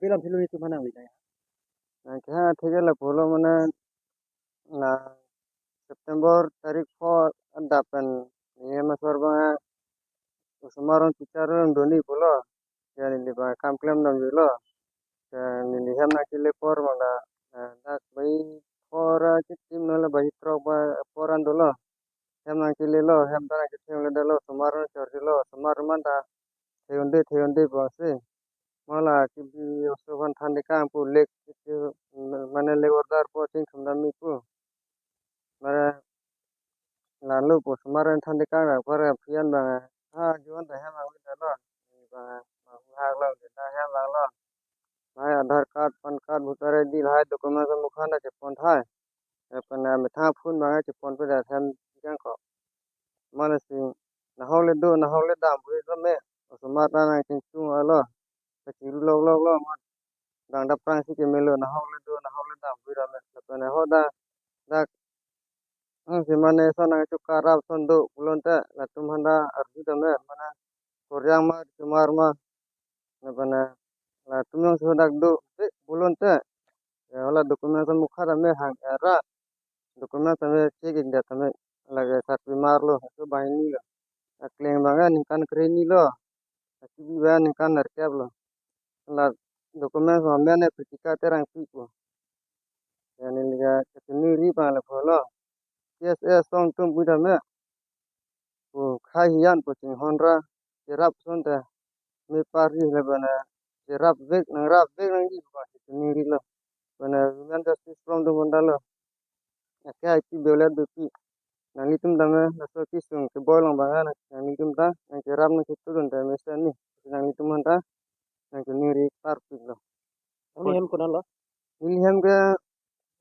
Film film itu mana gitu ya? Nah, kaya ठीक है बोलो मैंने ना September tarik 4 dapen ini mas warba sumaron ticaran doni bola yani liba kam klem nam julo dan ini ham nak kile por mala nak bai pora tim nala bai trok ba poran dolo ham nak kile lo ham tara kitim le dolo sumaron chorjilo sumar manda theonde bose mala kibi osoban thande kam pu lek mane le ordar po ting khamdami pu mara lalu po sumaran thande kara para pian ba ha juan da ham awi da lo ba ha lo da ham la lo hai आधार card pan card Bhutare दिल hai dokumen का मुखाना के फोन था अपन मिठा फोन मांगे के फोन पे रहन क्या को माने सिंह नहावले दाम बुई तो में सुमाता ना कि चू आलो चिरु लो मा डांडा प्रांसी के मेलो नहावले दाम बुई रा में अपन हो दा से माने ऐसा ना चु कारब सन दो बुलंते ना तुम हंदा अर्जी तो में माने कोरियां मा तुम्हार मा अपन ना तुम yang sudah do बुलंते होला dokumen kan mukha rame hang era dokumen tame cek inda tame lage satwi marlo itu bahini lo kleng banga ningkan kreni lo akibi ba ningkan narkab lo la dokumen so mene kritika terang pipo yani liga ketini ri pa la pholo yes song tum buda me o khai hian po ching honra jerap sonta me pari le bana jerap vek nang di pa ketini ri lo bana women justice from the mandalo kaya ki belet bepi nangitum dame naso kisung ke bolong banga nangitum ta nang kerap nang kitu don ta mesa ni nangitum hanta nang niri parpik lo Ini hem kunal lo. William ke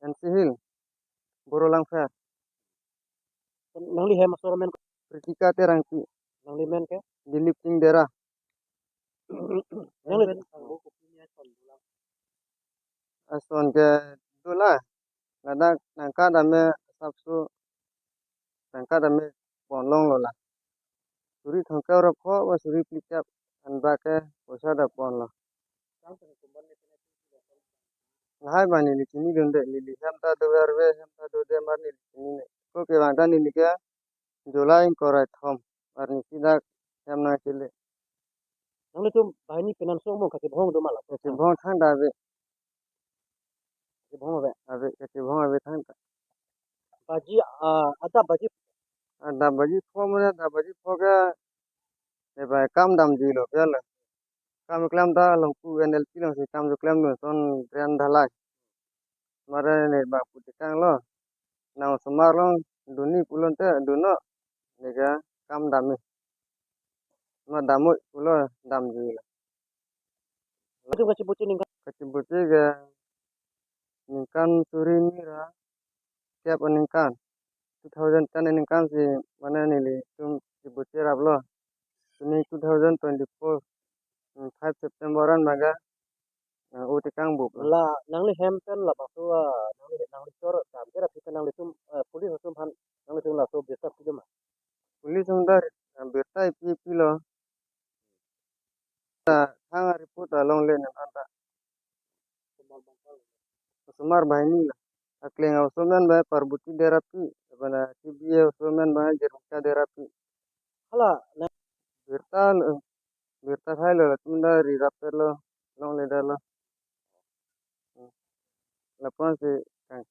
Ansihil Borolang Fair Nangli hem asal men. Kritika terangpi Nangli men ke? Dilip Singh Dera Nangli. ason ke dula ladak nangka dame sabsu nangka dame ponlong lo la suri thangka ro pho wa suri plikap anba ke posa da pon lo hai bani ni chini donde lili hamta do verbe hamta do de mar ni chini ne ko ke wanda ni ke July korai thom ar ni sidak hamna chile Nangli tu bahini finance mo kasi bohong do malah. ke bhong thanda be Kasi bohong be. abe ke bhong abe thanda Baji ada baji da baji pho mo da baji pho ke ne ba kam dam ji lo pe la kam klam da long pu NLP long si kam jo klam no son ren dhalai mare ne ba puti kang lo na samar lo duni pulon te duno ne ga kam dami ma damu pulo dam ji lo itu kasi buci nih kan. kecibuti ga ningkan suri mira siap ningkan 2010 ningkan si mana ni li tum cibuti rablo ini 2024 5 Septemberan maga uti kang buk lo Lah nangli hem kan lah basu nangli cor sam kira kita nangli tum polis tum han nangli tum lah so biasa tu mah. pulis undar bertai pi lo hanga report along le nan anta sumar bahini la akleng ausomen ba parbuti derapi bana tibiye ausomen ba jermuka derapi Hala bertal berta hailo tunda ri rapelo long le dalo lapon se kan